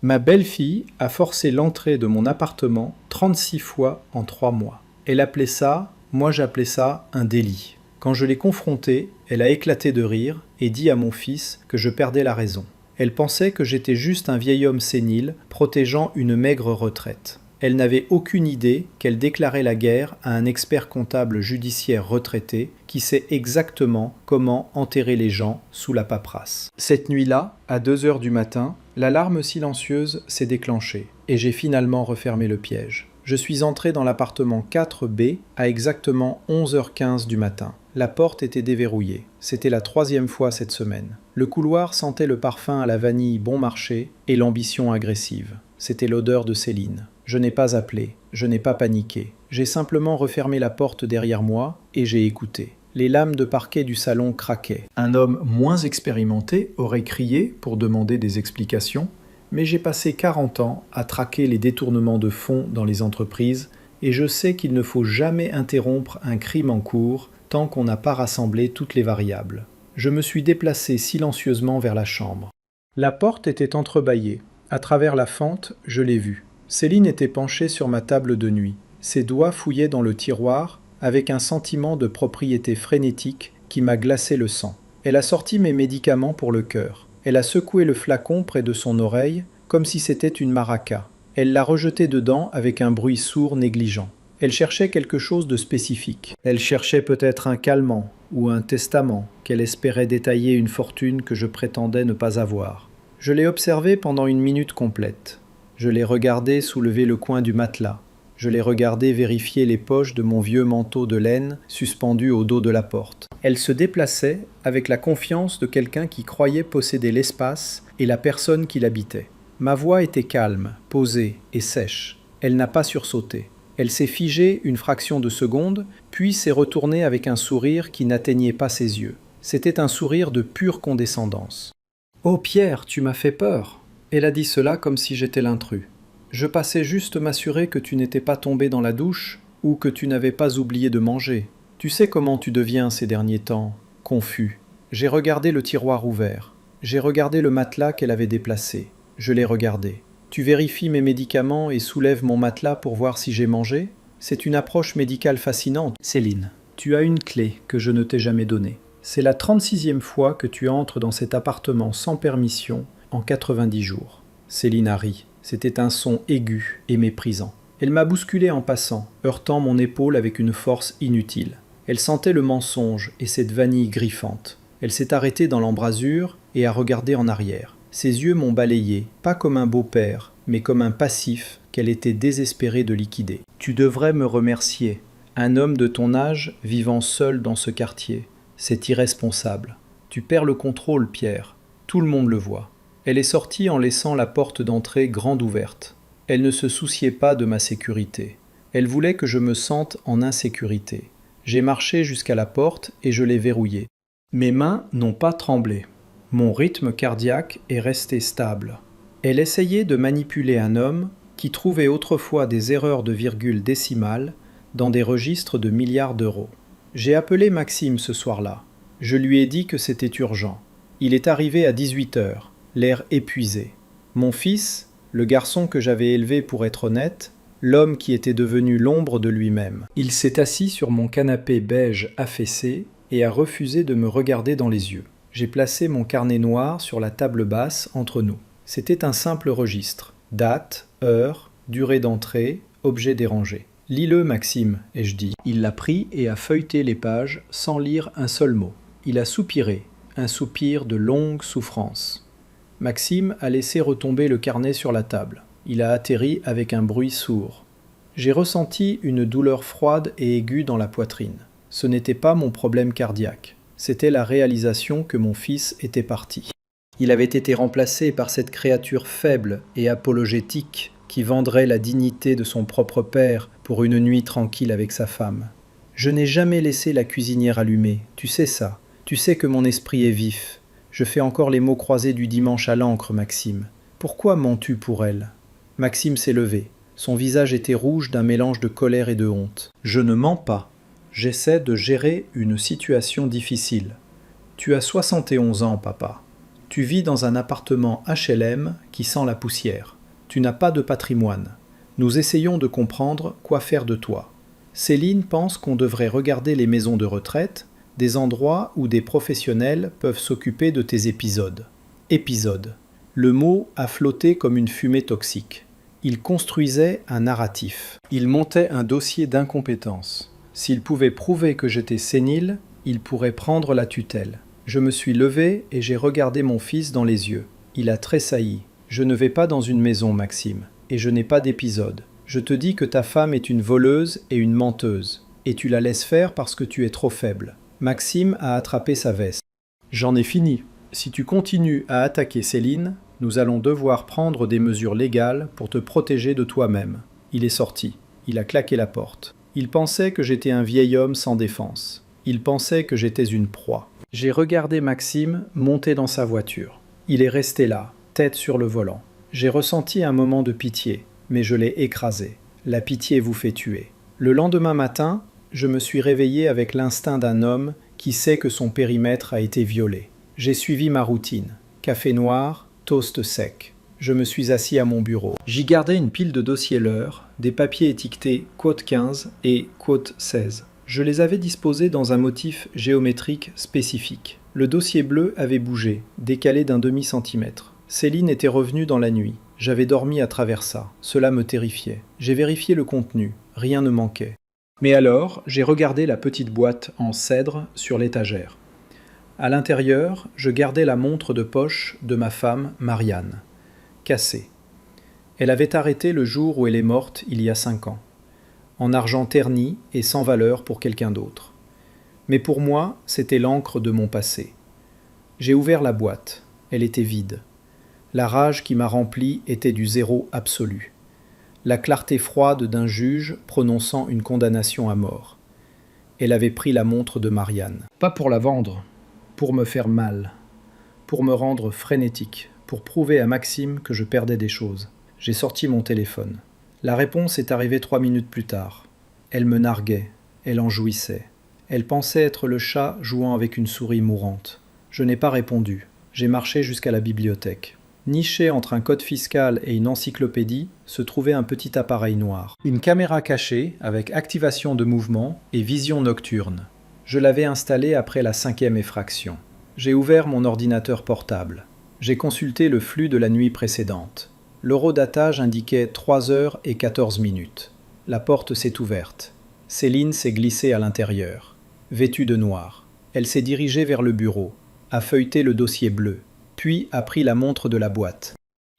Ma belle-fille a forcé l'entrée de mon appartement 36 fois en 3 mois. Elle appelait ça, moi j'appelais ça un délit. Quand je l'ai confrontée, elle a éclaté de rire et dit à mon fils que je perdais la raison. Elle pensait que j'étais juste un vieil homme sénile protégeant une maigre retraite. Elle n'avait aucune idée qu'elle déclarait la guerre à un expert comptable judiciaire retraité qui sait exactement comment enterrer les gens sous la paperasse. Cette nuit-là, à 2 heures du matin, l'alarme silencieuse s'est déclenchée et j'ai finalement refermé le piège. Je suis entré dans l'appartement 4B à exactement 11h15 du matin. La porte était déverrouillée. C'était la 3e fois cette semaine. Le couloir sentait le parfum à la vanille bon marché et l'ambition agressive. C'était l'odeur de Céline. Je n'ai pas appelé, je n'ai pas paniqué. J'ai simplement refermé la porte derrière moi et j'ai écouté. Les lames de parquet du salon craquaient. Un homme moins expérimenté aurait crié pour demander des explications, mais j'ai passé 40 ans à traquer les détournements de fonds dans les entreprises et je sais qu'il ne faut jamais interrompre un crime en cours tant qu'on n'a pas rassemblé toutes les variables. Je me suis déplacé silencieusement vers la chambre. La porte était entrebâillée. À travers la fente, je l'ai vue. Céline était penchée sur ma table de nuit. Ses doigts fouillaient dans le tiroir avec un sentiment de propriété frénétique qui m'a glacé le sang. Elle a sorti mes médicaments pour le cœur. Elle a secoué le flacon près de son oreille comme si c'était une maraca. Elle l'a rejeté dedans avec un bruit sourd négligent. Elle cherchait quelque chose de spécifique. Elle cherchait peut-être un calmant ou un testament qu'elle espérait détailler une fortune que je prétendais ne pas avoir. Je l'ai observée pendant une minute complète. Je l'ai regardé soulever le coin du matelas. Je l'ai regardé vérifier les poches de mon vieux manteau de laine suspendu au dos de la porte. Elle se déplaçait avec la confiance de quelqu'un qui croyait posséder l'espace et la personne qui l'habitait. Ma voix était calme, posée et sèche. Elle n'a pas sursauté. Elle s'est figée une fraction de seconde, puis s'est retournée avec un sourire qui n'atteignait pas ses yeux. C'était un sourire de pure condescendance. « Oh Pierre, tu m'as fait peur !» Elle a dit cela comme si j'étais l'intrus. Je passais juste m'assurer que tu n'étais pas tombé dans la douche ou que tu n'avais pas oublié de manger. Tu sais comment tu deviens ces derniers temps, confus. J'ai regardé le tiroir ouvert. J'ai regardé le matelas qu'elle avait déplacé. Je l'ai regardé. Tu vérifies mes médicaments et soulèves mon matelas pour voir si j'ai mangé? C'est une approche médicale fascinante. Céline, tu as une clé que je ne t'ai jamais donnée. C'est la 36e fois que tu entres dans cet appartement sans permission en 90 jours. Céline a ri. C'était un son aigu et méprisant. Elle m'a bousculé en passant, heurtant mon épaule avec une force inutile. Elle sentait le mensonge et cette vanille griffante. Elle s'est arrêtée dans l'embrasure et a regardé en arrière. Ses yeux m'ont balayé, pas comme un beau-père, mais comme un passif qu'elle était désespérée de liquider. Tu devrais me remercier. Un homme de ton âge vivant seul dans ce quartier. C'est irresponsable. Tu perds le contrôle, Pierre. Tout le monde le voit. Elle est sortie en laissant la porte d'entrée grande ouverte. Elle ne se souciait pas de ma sécurité. Elle voulait que je me sente en insécurité. J'ai marché jusqu'à la porte et je l'ai verrouillée. Mes mains n'ont pas tremblé. Mon rythme cardiaque est resté stable. Elle essayait de manipuler un homme qui trouvait autrefois des erreurs de virgule décimale dans des registres de milliards d'euros. J'ai appelé Maxime ce soir-là. Je lui ai dit que c'était urgent. Il est arrivé à 18h. L'air épuisé. Mon fils, le garçon que j'avais élevé pour être honnête, l'homme qui était devenu l'ombre de lui-même. Il s'est assis sur mon canapé beige affaissé et a refusé de me regarder dans les yeux. J'ai placé mon carnet noir sur la table basse entre nous. C'était un simple registre. Date, heure, durée d'entrée, objet dérangé. « Lis-le, Maxime », ai-je dit. Il l'a pris et a feuilleté les pages sans lire un seul mot. Il a soupiré, un soupir de longue souffrance. Maxime a laissé retomber le carnet sur la table. Il a atterri avec un bruit sourd. J'ai ressenti une douleur froide et aiguë dans la poitrine. Ce n'était pas mon problème cardiaque. C'était la réalisation que mon fils était parti. Il avait été remplacé par cette créature faible et apologétique qui vendrait la dignité de son propre père pour une nuit tranquille avec sa femme. Je n'ai jamais laissé la cuisinière allumée, tu sais ça. Tu sais que mon esprit est vif. Je fais encore les mots croisés du dimanche à l'encre, Maxime. Pourquoi mens-tu pour elle ? Maxime s'est levé. Son visage était rouge d'un mélange de colère et de honte. Je ne mens pas. J'essaie de gérer une situation difficile. Tu as 71 ans, papa. Tu vis dans un appartement HLM qui sent la poussière. Tu n'as pas de patrimoine. Nous essayons de comprendre quoi faire de toi. Céline pense qu'on devrait regarder les maisons de retraite, des endroits où des professionnels peuvent s'occuper de tes épisodes. Épisode. Le mot a flotté comme une fumée toxique. Il construisait un narratif. Il montait un dossier d'incompétence. S'il pouvait prouver que j'étais sénile, il pourrait prendre la tutelle. Je me suis levé et j'ai regardé mon fils dans les yeux. Il a tressailli. Je ne vais pas dans une maison, Maxime, et je n'ai pas d'épisode. Je te dis que ta femme est une voleuse et une menteuse, et tu la laisses faire parce que tu es trop faible. Maxime a attrapé sa veste. J'en ai fini. Si tu continues à attaquer Céline, nous allons devoir prendre des mesures légales pour te protéger de toi-même. Il est sorti. Il a claqué la porte. Il pensait que j'étais un vieil homme sans défense. Il pensait que j'étais une proie. J'ai regardé Maxime monter dans sa voiture. Il est resté là, tête sur le volant. J'ai ressenti un moment de pitié, mais je l'ai écrasé. La pitié vous fait tuer. Le lendemain matin, je me suis réveillé avec l'instinct d'un homme qui sait que son périmètre a été violé. J'ai suivi ma routine. Café noir, toast sec. Je me suis assis à mon bureau. J'y gardais une pile de dossiers L'Heure, des papiers étiquetés quote 15 et quote 16. Je les avais disposés dans un motif géométrique spécifique. Le dossier bleu avait bougé, décalé d'un demi-centimètre. Céline était revenue dans la nuit. J'avais dormi à travers ça. Cela me terrifiait. J'ai vérifié le contenu. Rien ne manquait. Mais alors, j'ai regardé la petite boîte en cèdre sur l'étagère. À l'intérieur, je gardais la montre de poche de ma femme, Marianne, cassée. Elle avait arrêté le jour où elle est morte il y a 5 ans. En argent terni et sans valeur pour quelqu'un d'autre. Mais pour moi, c'était l'encre de mon passé. J'ai ouvert la boîte. Elle était vide. La rage qui m'a rempli était du zéro absolu. La clarté froide d'un juge prononçant une condamnation à mort. Elle avait pris la montre de Marianne. Pas pour la vendre, pour me faire mal, pour me rendre frénétique, pour prouver à Maxime que je perdais des choses. J'ai sorti mon téléphone. La réponse est arrivée 3 minutes plus tard. Elle me narguait, elle en jouissait. Elle pensait être le chat jouant avec une souris mourante. Je n'ai pas répondu. J'ai marché jusqu'à la bibliothèque. Niché entre un code fiscal et une encyclopédie, se trouvait un petit appareil noir. Une caméra cachée avec activation de mouvement et vision nocturne. Je l'avais installée après la 5e effraction. J'ai ouvert mon ordinateur portable. J'ai consulté le flux de la nuit précédente. L'horodatage indiquait 3h14. La porte s'est ouverte. Céline s'est glissée à l'intérieur, vêtue de noir. Elle s'est dirigée vers le bureau, a feuilleté le dossier bleu, puis a pris la montre de la boîte.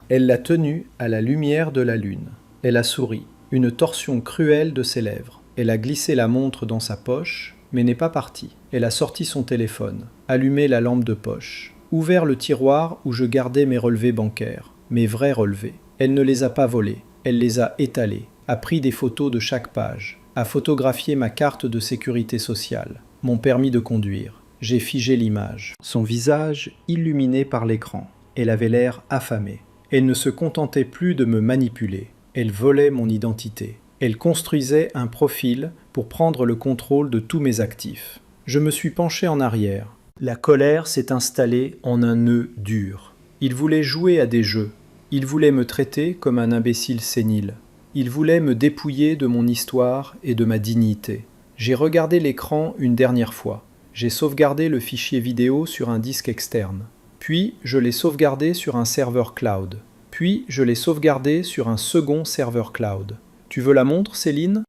Elle l'a tenue à la lumière de la lune. Elle a souri, une torsion cruelle de ses lèvres. Elle a glissé la montre dans sa poche, mais n'est pas partie. Elle a sorti son téléphone, allumé la lampe de poche, ouvert le tiroir où je gardais mes relevés bancaires. Mes vrais relevés. Elle ne les a pas volés, elle les a étalés, a pris des photos de chaque page, a photographié ma carte de sécurité sociale, mon permis de conduire. J'ai figé l'image. Son visage illuminé par l'écran. Elle avait l'air affamée. Elle ne se contentait plus de me manipuler. Elle volait mon identité. Elle construisait un profil pour prendre le contrôle de tous mes actifs. Je me suis penché en arrière. La colère s'est installée en un nœud dur. Il voulait jouer à des jeux. Il voulait me traiter comme un imbécile sénile. Il voulait me dépouiller de mon histoire et de ma dignité. J'ai regardé l'écran une dernière fois. J'ai sauvegardé le fichier vidéo sur un disque externe. Puis, je l'ai sauvegardé sur un serveur cloud. Puis, je l'ai sauvegardé sur un second serveur cloud. Tu veux la montre, Céline ?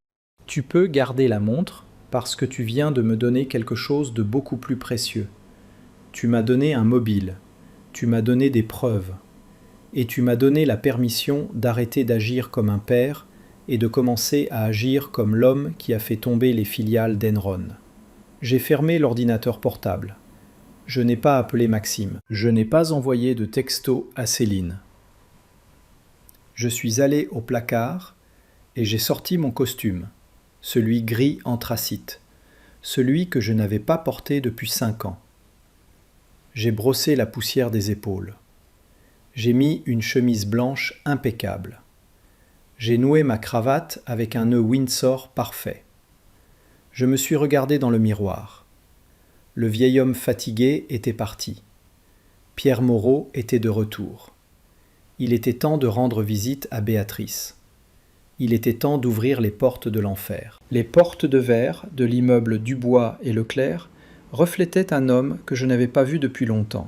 Tu peux garder la montre parce que tu viens de me donner quelque chose de beaucoup plus précieux. Tu m'as donné un mobile. Tu m'as donné des preuves. Et tu m'as donné la permission d'arrêter d'agir comme un père et de commencer à agir comme l'homme qui a fait tomber les filiales d'Enron. J'ai fermé l'ordinateur portable. Je n'ai pas appelé Maxime. Je n'ai pas envoyé de texto à Céline. Je suis allé au placard et j'ai sorti mon costume, celui gris anthracite, celui que je n'avais pas porté depuis 5 ans. J'ai brossé la poussière des épaules. J'ai mis une chemise blanche impeccable. J'ai noué ma cravate avec un nœud Windsor parfait. Je me suis regardé dans le miroir. Le vieil homme fatigué était parti. Pierre Moreau était de retour. Il était temps de rendre visite à Béatrice. Il était temps d'ouvrir les portes de l'enfer. Les portes de verre de l'immeuble Dubois et Leclerc reflétaient un homme que je n'avais pas vu depuis longtemps.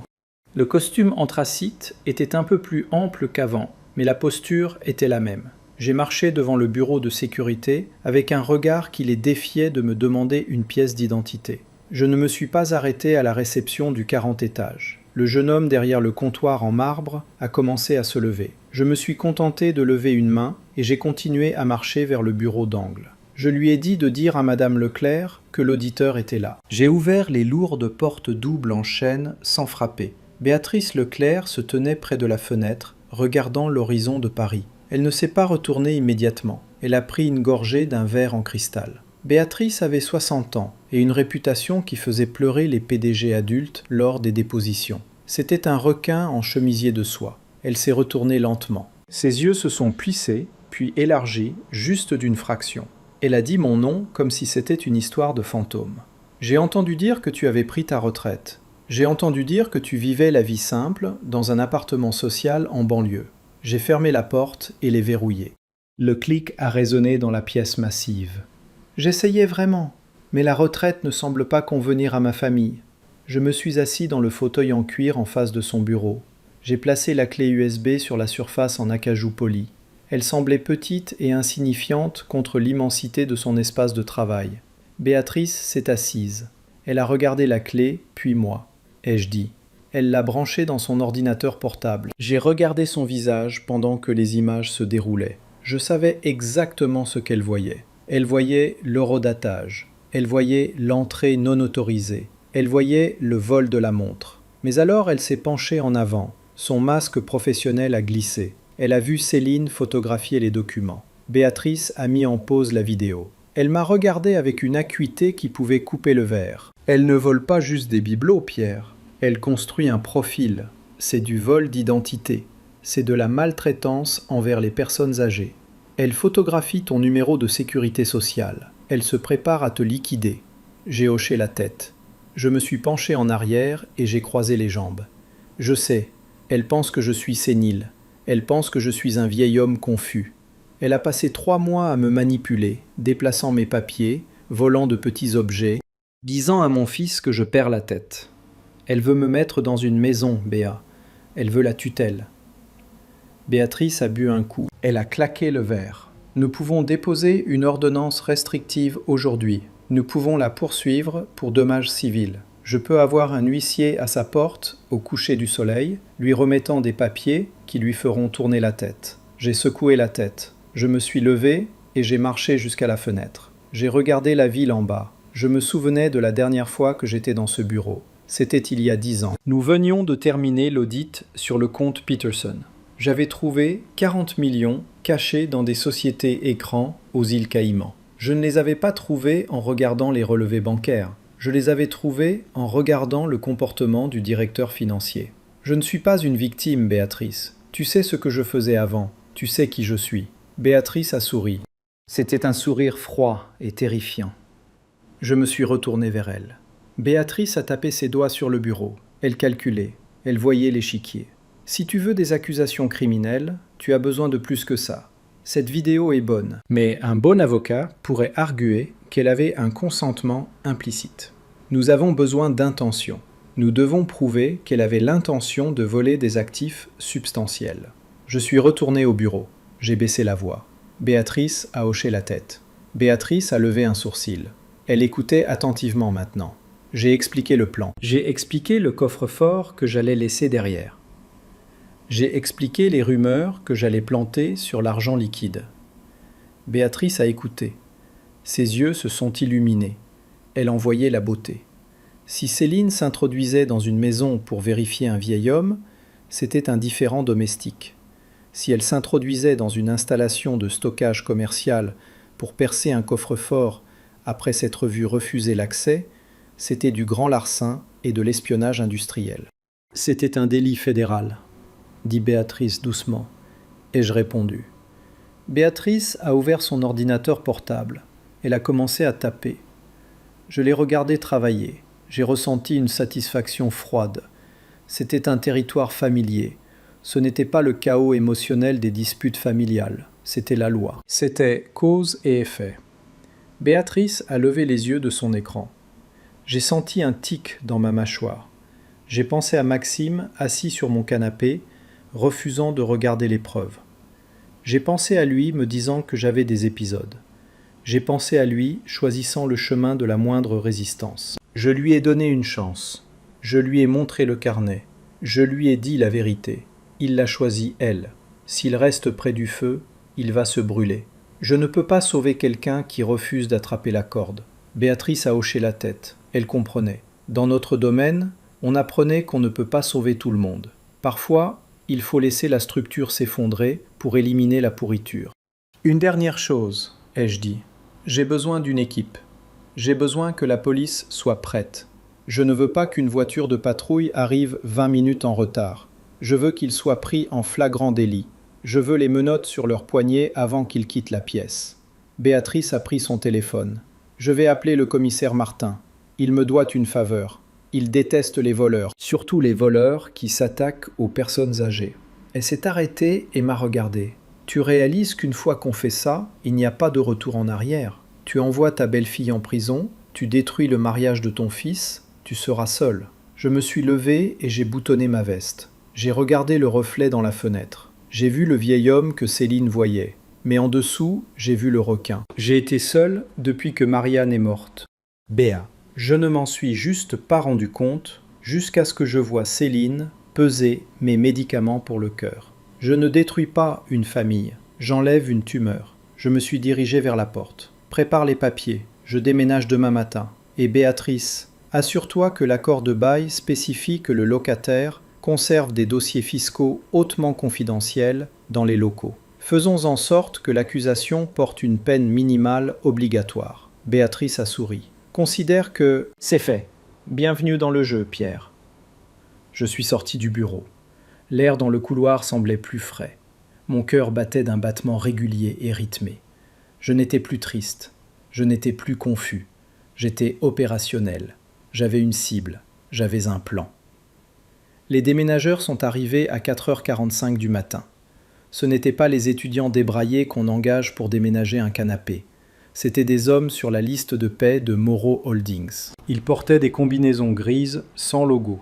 Le costume anthracite était un peu plus ample qu'avant, mais la posture était la même. J'ai marché devant le bureau de sécurité avec un regard qui les défiait de me demander une pièce d'identité. Je ne me suis pas arrêté à la réception du 40 étages. Le jeune homme derrière le comptoir en marbre a commencé à se lever. Je me suis contenté de lever une main et j'ai continué à marcher vers le bureau d'angle. Je lui ai dit de dire à Madame Leclerc que l'auditeur était là. J'ai ouvert les lourdes portes doubles en chêne sans frapper. Béatrice Leclerc se tenait près de la fenêtre, regardant l'horizon de Paris. Elle ne s'est pas retournée immédiatement. Elle a pris une gorgée d'un verre en cristal. Béatrice avait 60 ans et une réputation qui faisait pleurer les PDG adultes lors des dépositions. C'était un requin en chemisier de soie. Elle s'est retournée lentement. Ses yeux se sont plissés, puis élargis, juste d'une fraction. Elle a dit mon nom comme si c'était une histoire de fantôme. J'ai entendu dire que tu avais pris ta retraite. J'ai entendu dire que tu vivais la vie simple dans un appartement social en banlieue. J'ai fermé la porte et l'ai verrouillée. Le clic a résonné dans la pièce massive. J'essayais vraiment, mais la retraite ne semble pas convenir à ma famille. Je me suis assis dans le fauteuil en cuir en face de son bureau. J'ai placé la clé USB sur la surface en acajou poli. Elle semblait petite et insignifiante contre l'immensité de son espace de travail. Béatrice s'est assise. Elle a regardé la clé, puis moi. Ai-je dit. Elle l'a branchée dans son ordinateur portable. J'ai regardé son visage pendant que les images se déroulaient. Je savais exactement ce qu'elle voyait. Elle voyait l'horodatage. Elle voyait l'entrée non autorisée. Elle voyait le vol de la montre. Mais alors elle s'est penchée en avant. Son masque professionnel a glissé. Elle a vu Céline photographier les documents. Béatrice a mis en pause la vidéo. Elle m'a regardé avec une acuité qui pouvait couper le verre. Elle ne vole pas juste des bibelots, Pierre. Elle construit un profil. C'est du vol d'identité. C'est de la maltraitance envers les personnes âgées. Elle photographie ton numéro de sécurité sociale. Elle se prépare à te liquider. J'ai hoché la tête. Je me suis penché en arrière et j'ai croisé les jambes. Je sais, elle pense que je suis sénile. Elle pense que je suis un vieil homme confus. Elle a passé 3 mois à me manipuler, déplaçant mes papiers, volant de petits objets, disant à mon fils que je perds la tête. Elle veut me mettre dans une maison, Béa. Elle veut la tutelle. Béatrice a bu un coup. Elle a claqué le verre. Nous pouvons déposer une ordonnance restrictive aujourd'hui. Nous pouvons la poursuivre pour dommages civils. Je peux avoir un huissier à sa porte au coucher du soleil, lui remettant des papiers qui lui feront tourner la tête. J'ai secoué la tête. Je me suis levé et j'ai marché jusqu'à la fenêtre. J'ai regardé la ville en bas. Je me souvenais de la dernière fois que j'étais dans ce bureau. C'était il y a 10 ans. Nous venions de terminer l'audit sur le compte Peterson. J'avais trouvé 40 millions cachés dans des sociétés écrans aux îles Caïmans. Je ne les avais pas trouvés en regardant les relevés bancaires. Je les avais trouvés en regardant le comportement du directeur financier. Je ne suis pas une victime, Béatrice. Tu sais ce que je faisais avant. Tu sais qui je suis. Béatrice a souri. C'était un sourire froid et terrifiant. Je me suis retourné vers elle. Béatrice a tapé ses doigts sur le bureau. Elle calculait. Elle voyait l'échiquier. Si tu veux des accusations criminelles, tu as besoin de plus que ça. Cette vidéo est bonne. Mais un bon avocat pourrait arguer qu'elle avait un consentement implicite. Nous avons besoin d'intention. Nous devons prouver qu'elle avait l'intention de voler des actifs substantiels. Je suis retourné au bureau. J'ai baissé la voix. Béatrice a hoché la tête. Béatrice a levé un sourcil. Elle écoutait attentivement maintenant. J'ai expliqué le plan. J'ai expliqué le coffre-fort que j'allais laisser derrière. J'ai expliqué les rumeurs que j'allais planter sur l'argent liquide. Béatrice a écouté. Ses yeux se sont illuminés. Elle en voyait la beauté. Si Céline s'introduisait dans une maison pour vérifier un vieil homme, c'était un différend domestique. Si elle s'introduisait dans une installation de stockage commercial pour percer un coffre-fort après s'être vu refuser l'accès, c'était du grand larcin et de l'espionnage industriel. C'était un délit fédéral, dit Béatrice doucement. Ai-je répondu. Béatrice a ouvert son ordinateur portable. Elle a commencé à taper. Je l'ai regardée travailler. J'ai ressenti une satisfaction froide. C'était un territoire familier. Ce n'était pas le chaos émotionnel des disputes familiales, c'était la loi. C'était cause et effet. Béatrice a levé les yeux de son écran. J'ai senti un tic dans ma mâchoire. J'ai pensé à Maxime, assis sur mon canapé, refusant de regarder l'épreuve. J'ai pensé à lui, me disant que j'avais des épisodes. J'ai pensé à lui, choisissant le chemin de la moindre résistance. Je lui ai donné une chance. Je lui ai montré le carnet. Je lui ai dit la vérité. Il l'a choisi, elle. S'il reste près du feu, il va se brûler. Je ne peux pas sauver quelqu'un qui refuse d'attraper la corde. Béatrice a hoché la tête. Elle comprenait. Dans notre domaine, on apprenait qu'on ne peut pas sauver tout le monde. Parfois, il faut laisser la structure s'effondrer pour éliminer la pourriture. Une dernière chose, ai-je dit. J'ai besoin d'une équipe. J'ai besoin que la police soit prête. Je ne veux pas qu'une voiture de patrouille arrive 20 minutes en retard. Je veux qu'ils soient pris en flagrant délit. Je veux les menottes sur leurs poignets avant qu'ils quittent la pièce. Béatrice a pris son téléphone. Je vais appeler le commissaire Martin. Il me doit une faveur. Il déteste les voleurs, surtout les voleurs qui s'attaquent aux personnes âgées. Elle s'est arrêtée et m'a regardé. Tu réalises qu'une fois qu'on fait ça, il n'y a pas de retour en arrière. Tu envoies ta belle-fille en prison, tu détruis le mariage de ton fils, tu seras seul. Je me suis levé et j'ai boutonné ma veste. J'ai regardé le reflet dans la fenêtre. J'ai vu le vieil homme que Céline voyait. Mais en dessous, j'ai vu le requin. J'ai été seul depuis que Marianne est morte. Béa. Je ne m'en suis juste pas rendu compte jusqu'à ce que je vois Céline peser mes médicaments pour le cœur. Je ne détruis pas une famille, j'enlève une tumeur. Je me suis dirigé vers la porte. Prépare les papiers, je déménage demain matin. Et Béatrice, assure-toi que l'accord de bail spécifie que le locataire conserve des dossiers fiscaux hautement confidentiels dans les locaux. Faisons en sorte que l'accusation porte une peine minimale obligatoire. Béatrice a souri. Considère que c'est fait. Bienvenue dans le jeu, Pierre. Je suis sorti du bureau. L'air dans le couloir semblait plus frais. Mon cœur battait d'un battement régulier et rythmé. Je n'étais plus triste. Je n'étais plus confus. J'étais opérationnel. J'avais une cible. J'avais un plan. Les déménageurs sont arrivés à 4h45 du matin. Ce n'étaient pas les étudiants débraillés qu'on engage pour déménager un canapé. C'étaient des hommes sur la liste de paie de Moreau Holdings. Ils portaient des combinaisons grises sans logo.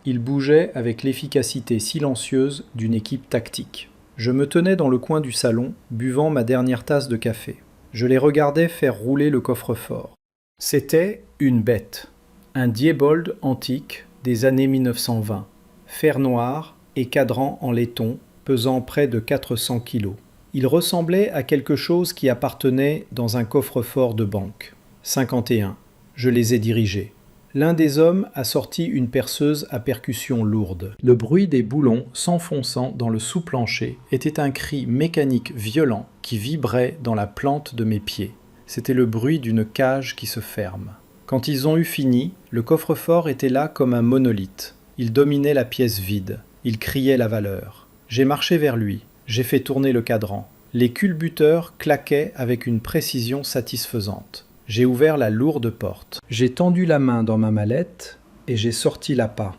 Ils bougeaient avec l'efficacité silencieuse d'une équipe tactique. Je me tenais dans le coin du salon, buvant ma dernière tasse de café. Je les regardais faire rouler le coffre-fort. C'était une bête. Un Diebold antique des années 1920. Fer noir et cadran en laiton, pesant près de 400 kilos. Il ressemblait à quelque chose qui appartenait dans un coffre-fort de banque. 51. Je les ai dirigés. L'un des hommes a sorti une perceuse à percussion lourde. Le bruit des boulons s'enfonçant dans le sous-plancher était un cri mécanique violent qui vibrait dans la plante de mes pieds. C'était le bruit d'une cage qui se ferme. Quand ils ont eu fini, le coffre-fort était là comme un monolithe. Il dominait la pièce vide. Il criait la valeur. J'ai marché vers lui. J'ai fait tourner le cadran. Les culbuteurs claquaient avec une précision satisfaisante. J'ai ouvert la lourde porte. J'ai tendu la main dans ma mallette et j'ai sorti l'appât.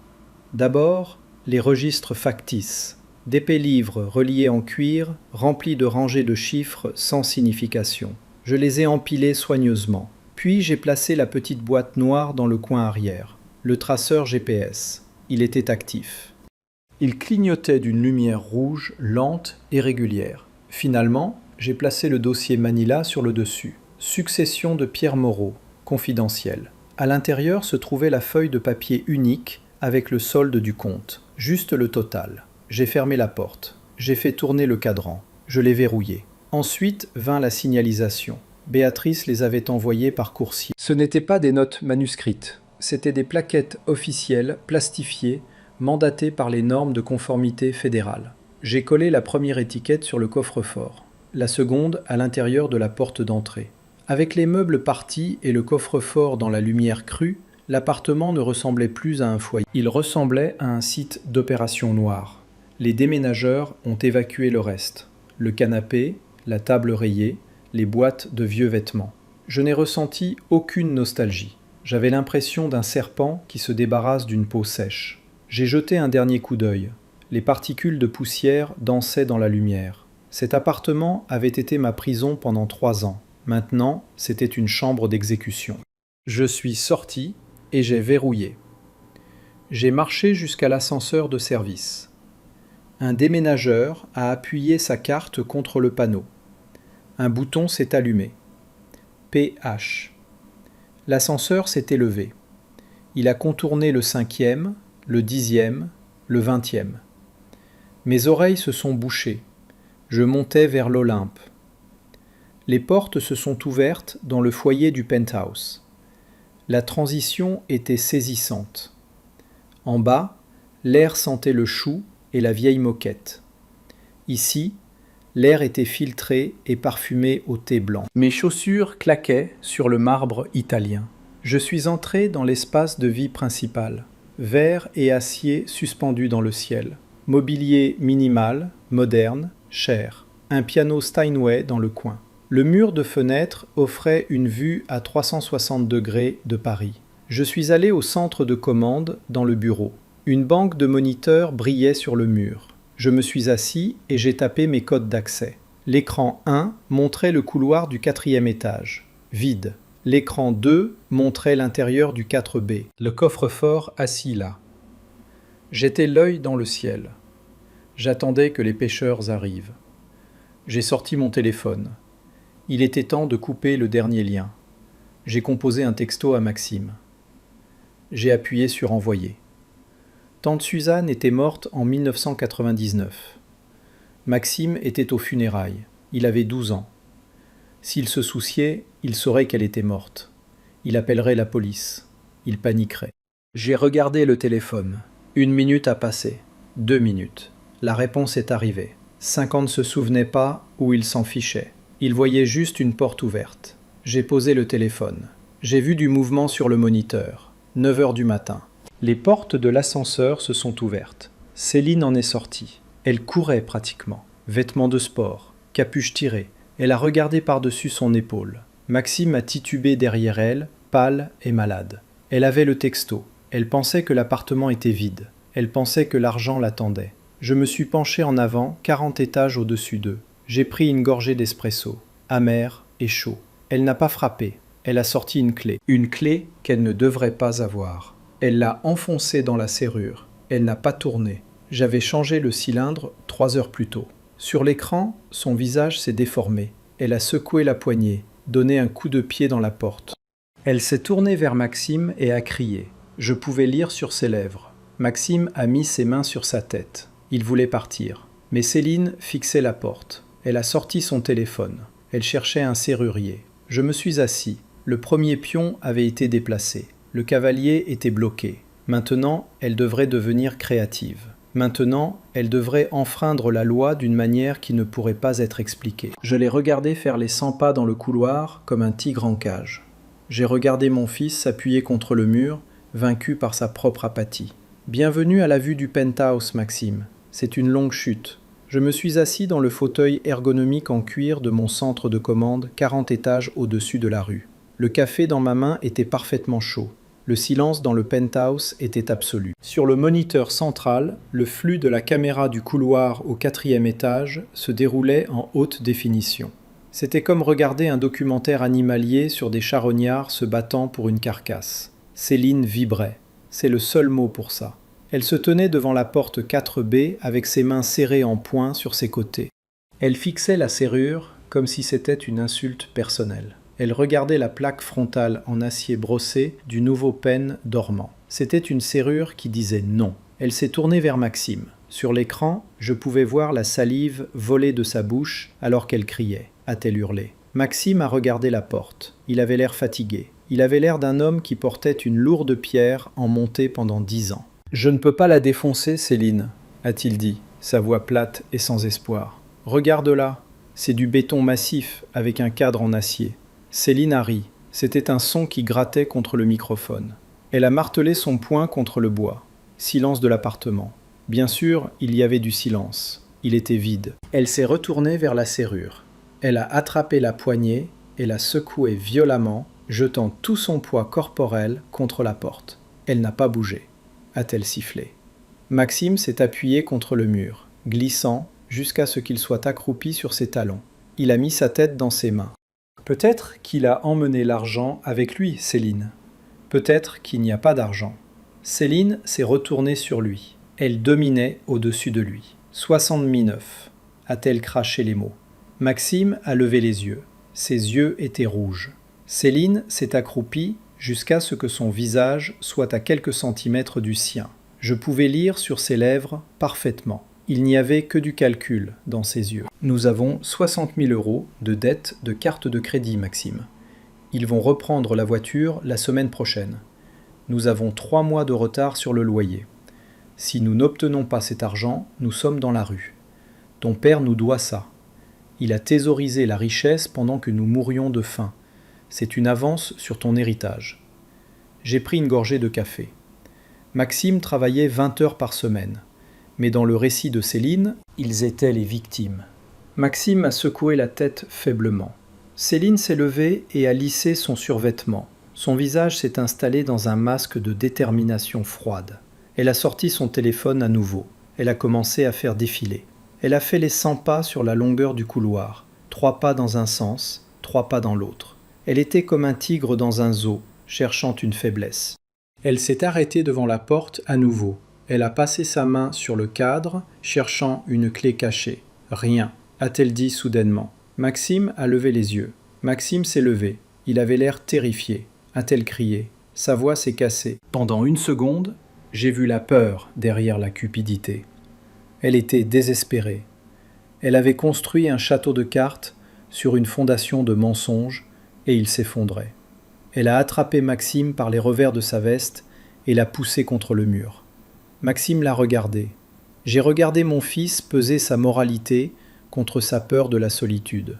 D'abord, les registres factices. D'épais livres reliés en cuir, remplis de rangées de chiffres sans signification. Je les ai empilés soigneusement. Puis j'ai placé la petite boîte noire dans le coin arrière. Le traceur GPS. Il était actif. Il clignotait d'une lumière rouge, lente et régulière. Finalement, j'ai placé le dossier Manila sur le dessus. Succession de Pierre Moreau, confidentiel. À l'intérieur se trouvait la feuille de papier unique avec le solde du compte. Juste le total. J'ai fermé la porte. J'ai fait tourner le cadran. Je l'ai verrouillé. Ensuite vint la signalisation. Béatrice les avait envoyées par coursier. Ce n'étaient pas des notes manuscrites. C'étaient des plaquettes officielles, plastifiées, mandatées par les normes de conformité fédérales. J'ai collé la première étiquette sur le coffre-fort, la seconde à l'intérieur de la porte d'entrée. Avec les meubles partis et le coffre-fort dans la lumière crue, l'appartement ne ressemblait plus à un foyer. Il ressemblait à un site d'opération noire. Les déménageurs ont évacué le reste. Le canapé, la table rayée, les boîtes de vieux vêtements. Je n'ai ressenti aucune nostalgie. J'avais l'impression d'un serpent qui se débarrasse d'une peau sèche. J'ai jeté un dernier coup d'œil. Les particules de poussière dansaient dans la lumière. Cet appartement avait été ma prison pendant 3 ans. Maintenant, c'était une chambre d'exécution. Je suis sorti et j'ai verrouillé. J'ai marché jusqu'à l'ascenseur de service. Un déménageur a appuyé sa carte contre le panneau. Un bouton s'est allumé. PH. L'ascenseur s'est élevé. Il a contourné le 5e, le 10e, le 20e. Mes oreilles se sont bouchées. Je montais vers l'Olympe. Les portes se sont ouvertes dans le foyer du penthouse. La transition était saisissante. En bas, l'air sentait le chou et la vieille moquette. Ici, l'air était filtré et parfumé au thé blanc. Mes chaussures claquaient sur le marbre italien. Je suis entré dans l'espace de vie principal. Verre et acier suspendus dans le ciel. Mobilier minimal, moderne, cher. Un piano Steinway dans le coin. Le mur de fenêtre offrait une vue à 360 degrés de Paris. Je suis allé au centre de commande, dans le bureau. Une banque de moniteurs brillait sur le mur. Je me suis assis et j'ai tapé mes codes d'accès. L'écran 1 montrait le couloir du 4e étage. Vide. L'écran 2 montrait l'intérieur du 4B. Le coffre-fort assis là. J'étais l'œil dans le ciel. J'attendais que les pêcheurs arrivent. J'ai sorti mon téléphone. Il était temps de couper le dernier lien. J'ai composé un texto à Maxime. J'ai appuyé sur envoyer. Tante Suzanne était morte en 1999. Maxime était aux funérailles. Il avait 12 ans. S'il se souciait, il saurait qu'elle était morte. Il appellerait la police. Il paniquerait. J'ai regardé le téléphone. 1 minute a passé. 2 minutes. La réponse est arrivée. 50 ne se souvenait pas ou il s'en fichait. Il voyait juste une porte ouverte. J'ai posé le téléphone. J'ai vu du mouvement sur le moniteur. 9 heures du matin. Les portes de l'ascenseur se sont ouvertes. Céline en est sortie. Elle courait pratiquement. Vêtements de sport, capuche tirée. Elle a regardé par-dessus son épaule. Maxime a titubé derrière elle, pâle et malade. Elle avait le texto. Elle pensait que l'appartement était vide. Elle pensait que l'argent l'attendait. Je me suis penché en avant, 40 étages au-dessus d'eux. J'ai pris une gorgée d'espresso, amer et chaud. Elle n'a pas frappé. Elle a sorti une clé. Une clé qu'elle ne devrait pas avoir. Elle l'a enfoncée dans la serrure. Elle n'a pas tourné. J'avais changé le cylindre 3 heures plus tôt. Sur l'écran, son visage s'est déformé. Elle a secoué la poignée, donné un coup de pied dans la porte. Elle s'est tournée vers Maxime et a crié. Je pouvais lire sur ses lèvres. Maxime a mis ses mains sur sa tête. Il voulait partir. Mais Céline fixait la porte. Elle a sorti son téléphone. Elle cherchait un serrurier. Je me suis assis. Le premier pion avait été déplacé. Le cavalier était bloqué. Maintenant, elle devrait devenir créative. Maintenant, elle devrait enfreindre la loi d'une manière qui ne pourrait pas être expliquée. Je l'ai regardé faire les 100 pas dans le couloir comme un tigre en cage. J'ai regardé mon fils s'appuyer contre le mur, vaincu par sa propre apathie. Bienvenue à la vue du penthouse, Maxime. C'est une longue chute. Je me suis assis dans le fauteuil ergonomique en cuir de mon centre de commande, 40 étages au-dessus de la rue. Le café dans ma main était parfaitement chaud. Le silence dans le penthouse était absolu. Sur le moniteur central, le flux de la caméra du couloir au 4e étage se déroulait en haute définition. C'était comme regarder un documentaire animalier sur des charognards se battant pour une carcasse. Céline vibrait. C'est le seul mot pour ça. Elle se tenait devant la porte 4B avec ses mains serrées en poing sur ses côtés. Elle fixait la serrure comme si c'était une insulte personnelle. Elle regardait la plaque frontale en acier brossé du nouveau Pen dormant. C'était une serrure qui disait non. Elle s'est tournée vers Maxime. Sur l'écran, je pouvais voir la salive voler de sa bouche alors qu'elle criait. A-t-elle hurlé. Maxime a regardé la porte. Il avait l'air fatigué. Il avait l'air d'un homme qui portait une lourde pierre en montée pendant 10 ans. « Je ne peux pas la défoncer, Céline, a-t-il dit, sa voix plate et sans espoir. « Regarde-la, c'est du béton massif avec un cadre en acier. » Céline a ri. C'était un son qui grattait contre le microphone. Elle a martelé son poing contre le bois. Silence de l'appartement. Bien sûr, il y avait du silence. Il était vide. Elle s'est retournée vers la serrure. Elle a attrapé la poignée et l'a secouée violemment, jetant tout son poids corporel contre la porte. Elle n'a pas bougé. A-t-elle sifflé. Maxime s'est appuyé contre le mur, glissant jusqu'à ce qu'il soit accroupi sur ses talons. Il a mis sa tête dans ses mains. Peut-être qu'il a emmené l'argent avec lui, Céline. Peut-être qu'il n'y a pas d'argent. Céline s'est retournée sur lui. Elle dominait au-dessus de lui. 79, a-t-elle craché les mots. Maxime a levé les yeux. Ses yeux étaient rouges. Céline s'est accroupie jusqu'à ce que son visage soit à quelques centimètres du sien. Je pouvais lire sur ses lèvres parfaitement. Il n'y avait que du calcul dans ses yeux. Nous avons 60 000 € de dette de carte de crédit, Maxime. Ils vont reprendre la voiture la semaine prochaine. Nous avons 3 mois de retard sur le loyer. Si nous n'obtenons pas cet argent, nous sommes dans la rue. Ton père nous doit ça. Il a thésaurisé la richesse pendant que nous mourions de faim. C'est une avance sur ton héritage. J'ai pris une gorgée de café. Maxime travaillait 20 heures par semaine. Mais dans le récit de Céline, ils étaient les victimes. Maxime a secoué la tête faiblement. Céline s'est levée et a lissé son survêtement. Son visage s'est installé dans un masque de détermination froide. Elle a sorti son téléphone à nouveau. Elle a commencé à faire défiler. Elle a fait les 100 pas sur la longueur du couloir. 3 pas dans un sens, 3 pas dans l'autre. Elle était comme un tigre dans un zoo, cherchant une faiblesse. Elle s'est arrêtée devant la porte à nouveau. Elle a passé sa main sur le cadre, cherchant une clé cachée. Rien, a-t-elle dit soudainement. Maxime a levé les yeux. Maxime s'est levé. Il avait l'air terrifié. A-t-elle crié. Sa voix s'est cassée. Pendant une seconde, j'ai vu la peur derrière la cupidité. Elle était désespérée. Elle avait construit un château de cartes sur une fondation de mensonges et il s'effondrait. Elle a attrapé Maxime par les revers de sa veste et l'a poussé contre le mur. Maxime l'a regardé. J'ai regardé mon fils peser sa moralité contre sa peur de la solitude.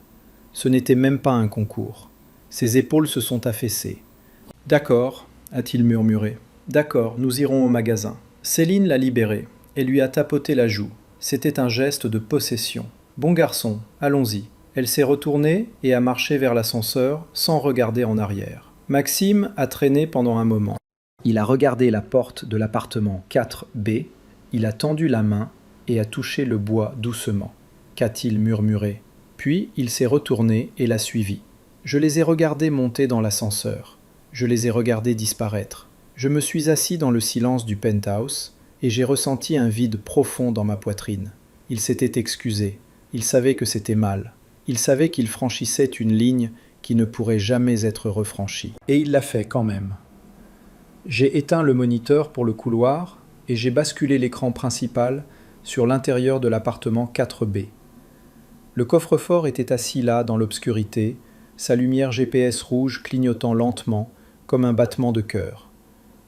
Ce n'était même pas un concours. Ses épaules se sont affaissées. « D'accord », a-t-il murmuré. « D'accord, nous irons au magasin. » Céline l'a libéré et lui a tapoté la joue. C'était un geste de possession. « Bon garçon, allons-y. » Elle s'est retournée et a marché vers l'ascenseur sans regarder en arrière. Maxime a traîné pendant un moment. Il a regardé la porte de l'appartement 4B, il a tendu la main et a touché le bois doucement. Qu'a-t-il murmuré? Puis il s'est retourné et l'a suivi. Je les ai regardés monter dans l'ascenseur. Je les ai regardés disparaître. Je me suis assis dans le silence du penthouse et j'ai ressenti un vide profond dans ma poitrine. Il s'était excusé. Il savait que c'était mal. Il savait qu'il franchissait une ligne qui ne pourrait jamais être refranchie. Et il l'a fait quand même. J'ai éteint le moniteur pour le couloir et j'ai basculé l'écran principal sur l'intérieur de l'appartement 4B. Le coffre-fort était assis là dans l'obscurité, sa lumière GPS rouge clignotant lentement comme un battement de cœur.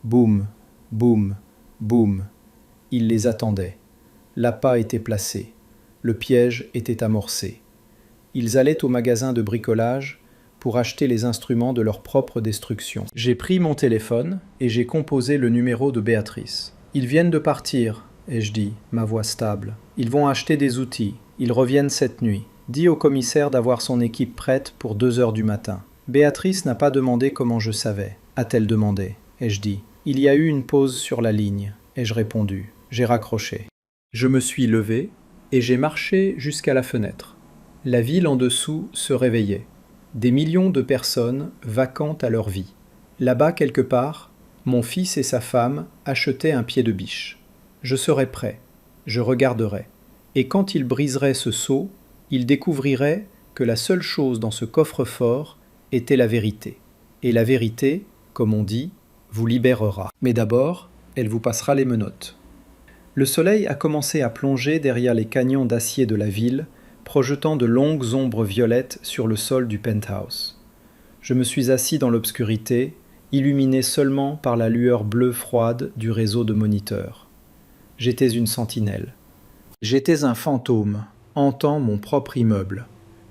Boum, boum, boum. Il les attendait. L'appât était placé. Le piège était amorcé. Ils allaient au magasin de bricolage pour acheter les instruments de leur propre destruction. J'ai pris mon téléphone et j'ai composé le numéro de Béatrice. « Ils viennent de partir », ai-je dit, ma voix stable. « Ils vont acheter des outils. Ils reviennent cette nuit. Dis au commissaire d'avoir son équipe prête pour 2 heures du matin. » Béatrice n'a pas demandé comment je savais. A-t-elle demandé, ai-je dit. Il y a eu une pause sur la ligne, ai-je répondu. J'ai raccroché. Je me suis levé et j'ai marché jusqu'à la fenêtre. La ville en dessous se réveillait. Des millions de personnes vacantes à leur vie. Là-bas, quelque part, mon fils et sa femme achetaient un pied de biche. Je serais prêt, je regarderais. Et quand ils briseraient ce sceau, ils découvriraient que la seule chose dans ce coffre-fort était la vérité. Et la vérité, comme on dit, vous libérera. Mais d'abord, elle vous passera les menottes. Le soleil a commencé à plonger derrière les canyons d'acier de la ville, projetant de longues ombres violettes sur le sol du penthouse. Je me suis assis dans l'obscurité, illuminé seulement par la lueur bleue froide du réseau de moniteurs. J'étais une sentinelle. J'étais un fantôme, hantant mon propre immeuble.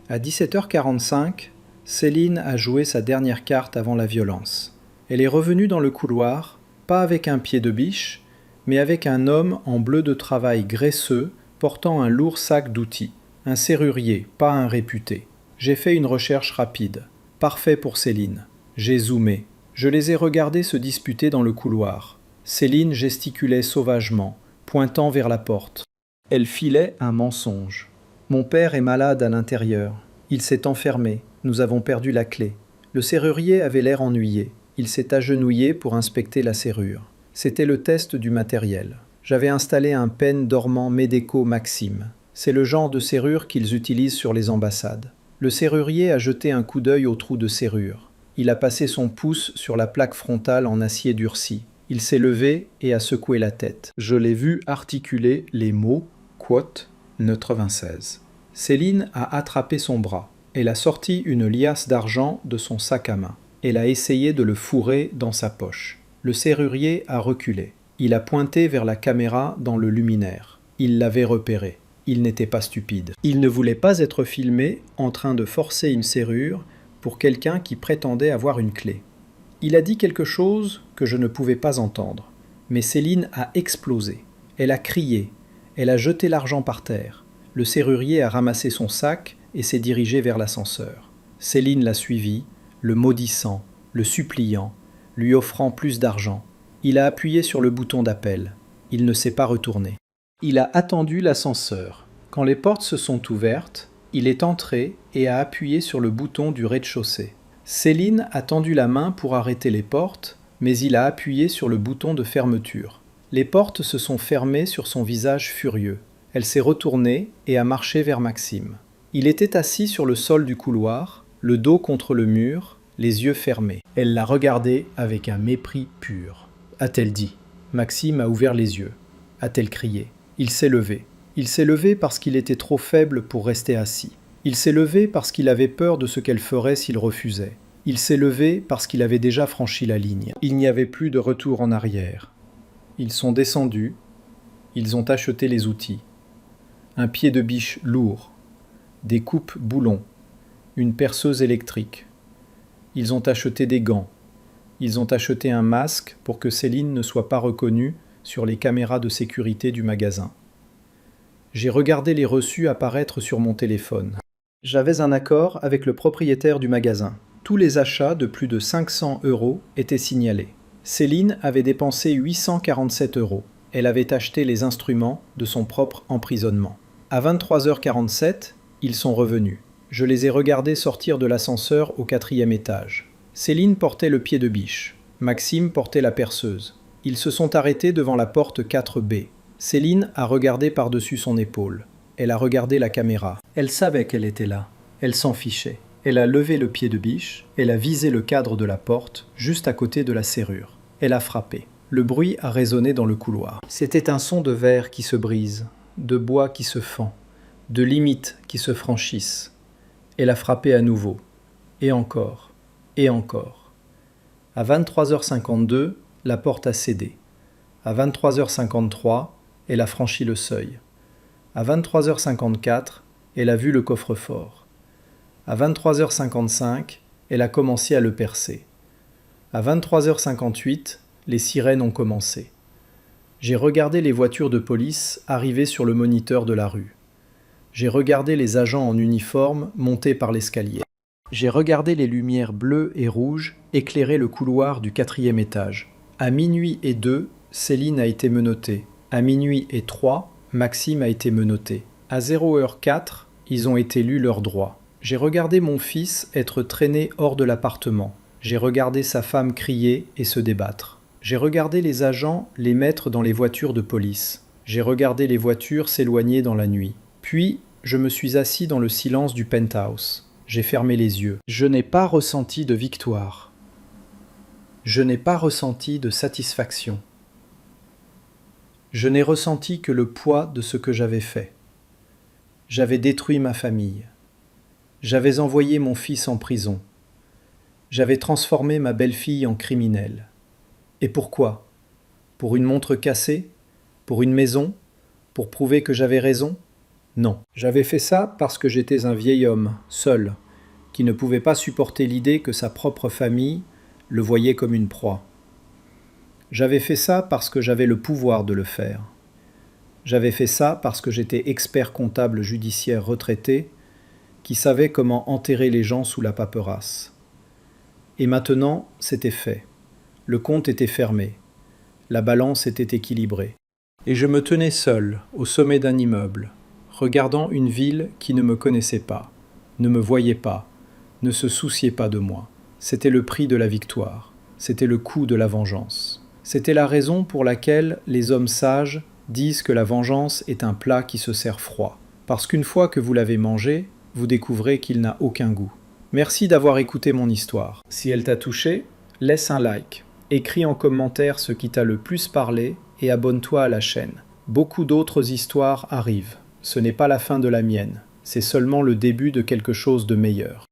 À 17h45, Céline a joué sa dernière carte avant la violence. Elle est revenue dans le couloir, pas avec un pied de biche, mais avec un homme en bleu de travail graisseux portant un lourd sac d'outils. Un serrurier, pas un réputé. J'ai fait une recherche rapide. Parfait pour Céline. J'ai zoomé. Je les ai regardés se disputer dans le couloir. Céline gesticulait sauvagement, pointant vers la porte. Elle filait un mensonge. Mon père est malade à l'intérieur. Il s'est enfermé. Nous avons perdu la clé. Le serrurier avait l'air ennuyé. Il s'est agenouillé pour inspecter la serrure. C'était le test du matériel. J'avais installé un pen dormant Medeco Maxim. C'est le genre de serrure qu'ils utilisent sur les ambassades. Le serrurier a jeté un coup d'œil au trou de serrure. Il a passé son pouce sur la plaque frontale en acier durci. Il s'est levé et a secoué la tête. Je l'ai vu articuler les mots « quote 96 ». Céline a attrapé son bras. Elle a sorti une liasse d'argent de son sac à main. Elle a essayé de le fourrer dans sa poche. Le serrurier a reculé. Il a pointé vers la caméra dans le luminaire. Il l'avait repéré. Il n'était pas stupide. Il ne voulait pas être filmé en train de forcer une serrure pour quelqu'un qui prétendait avoir une clé. Il a dit quelque chose que je ne pouvais pas entendre. Mais Céline a explosé. Elle a crié. Elle a jeté l'argent par terre. Le serrurier a ramassé son sac et s'est dirigé vers l'ascenseur. Céline l'a suivi, le maudissant, le suppliant, lui offrant plus d'argent. Il a appuyé sur le bouton d'appel. Il ne s'est pas retourné. Il a attendu l'ascenseur. Quand les portes se sont ouvertes, il est entré et a appuyé sur le bouton du rez-de-chaussée. Céline a tendu la main pour arrêter les portes, mais il a appuyé sur le bouton de fermeture. Les portes se sont fermées sur son visage furieux. Elle s'est retournée et a marché vers Maxime. Il était assis sur le sol du couloir, le dos contre le mur, les yeux fermés. Elle l'a regardé avec un mépris pur. A-t-elle dit ? Maxime a ouvert les yeux. A-t-elle crié ? Il s'est levé. Il s'est levé parce qu'il était trop faible pour rester assis. Il s'est levé parce qu'il avait peur de ce qu'elle ferait s'il refusait. Il s'est levé parce qu'il avait déjà franchi la ligne. Il n'y avait plus de retour en arrière. Ils sont descendus. Ils ont acheté les outils. Un pied de biche lourd. Des coupes boulons. Une perceuse électrique. Ils ont acheté des gants. Ils ont acheté un masque pour que Céline ne soit pas reconnue sur les caméras de sécurité du magasin. J'ai regardé les reçus apparaître sur mon téléphone. J'avais un accord avec le propriétaire du magasin. Tous les achats de plus de 500 € étaient signalés. Céline avait dépensé 847 €. Elle avait acheté les instruments de son propre emprisonnement. À 23h47, ils sont revenus. Je les ai regardés sortir de l'ascenseur au 4e étage. Céline portait le pied de biche. Maxime portait la perceuse. Ils se sont arrêtés devant la porte 4B. Céline a regardé par-dessus son épaule. Elle a regardé la caméra. Elle savait qu'elle était là. Elle s'en fichait. Elle a levé le pied de biche. Elle a visé le cadre de la porte, juste à côté de la serrure. Elle a frappé. Le bruit a résonné dans le couloir. C'était un son de verre qui se brise, de bois qui se fend, de limites qui se franchissent. Elle a frappé à nouveau. Et encore. Et encore. À 23h52, la porte a cédé. À 23h53, elle a franchi le seuil. À 23h54, elle a vu le coffre-fort. À 23h55, elle a commencé à le percer. À 23h58, les sirènes ont commencé. J'ai regardé les voitures de police arriver sur le moniteur de la rue. J'ai regardé les agents en uniforme monter par l'escalier. J'ai regardé les lumières bleues et rouges éclairer le couloir du 4e étage. À minuit et 2, Céline a été menottée. À minuit et 3, Maxime a été menotté. À 0h04, ils ont été lus leurs droits. J'ai regardé mon fils être traîné hors de l'appartement. J'ai regardé sa femme crier et se débattre. J'ai regardé les agents les mettre dans les voitures de police. J'ai regardé les voitures s'éloigner dans la nuit. Puis, je me suis assis dans le silence du penthouse. J'ai fermé les yeux. Je n'ai pas ressenti de victoire. Je n'ai pas ressenti de satisfaction. Je n'ai ressenti que le poids de ce que j'avais fait. J'avais détruit ma famille. J'avais envoyé mon fils en prison. J'avais transformé ma belle-fille en criminelle. Et pourquoi ? Pour une montre cassée ? Pour une maison ? Pour prouver que j'avais raison ? Non. J'avais fait ça parce que j'étais un vieil homme, seul, qui ne pouvait pas supporter l'idée que sa propre famille le voyait comme une proie. J'avais fait ça parce que j'avais le pouvoir de le faire. J'avais fait ça parce que j'étais expert comptable judiciaire retraité qui savait comment enterrer les gens sous la paperasse. Et maintenant, c'était fait. Le compte était fermé. La balance était équilibrée. Et je me tenais seul, au sommet d'un immeuble, regardant une ville qui ne me connaissait pas, ne me voyait pas, ne se souciait pas de moi. C'était le prix de la victoire, c'était le coût de la vengeance. C'était la raison pour laquelle les hommes sages disent que la vengeance est un plat qui se sert froid. Parce qu'une fois que vous l'avez mangé, vous découvrez qu'il n'a aucun goût. Merci d'avoir écouté mon histoire. Si elle t'a touché, laisse un like. Écris en commentaire ce qui t'a le plus parlé et abonne-toi à la chaîne. Beaucoup d'autres histoires arrivent. Ce n'est pas la fin de la mienne, c'est seulement le début de quelque chose de meilleur.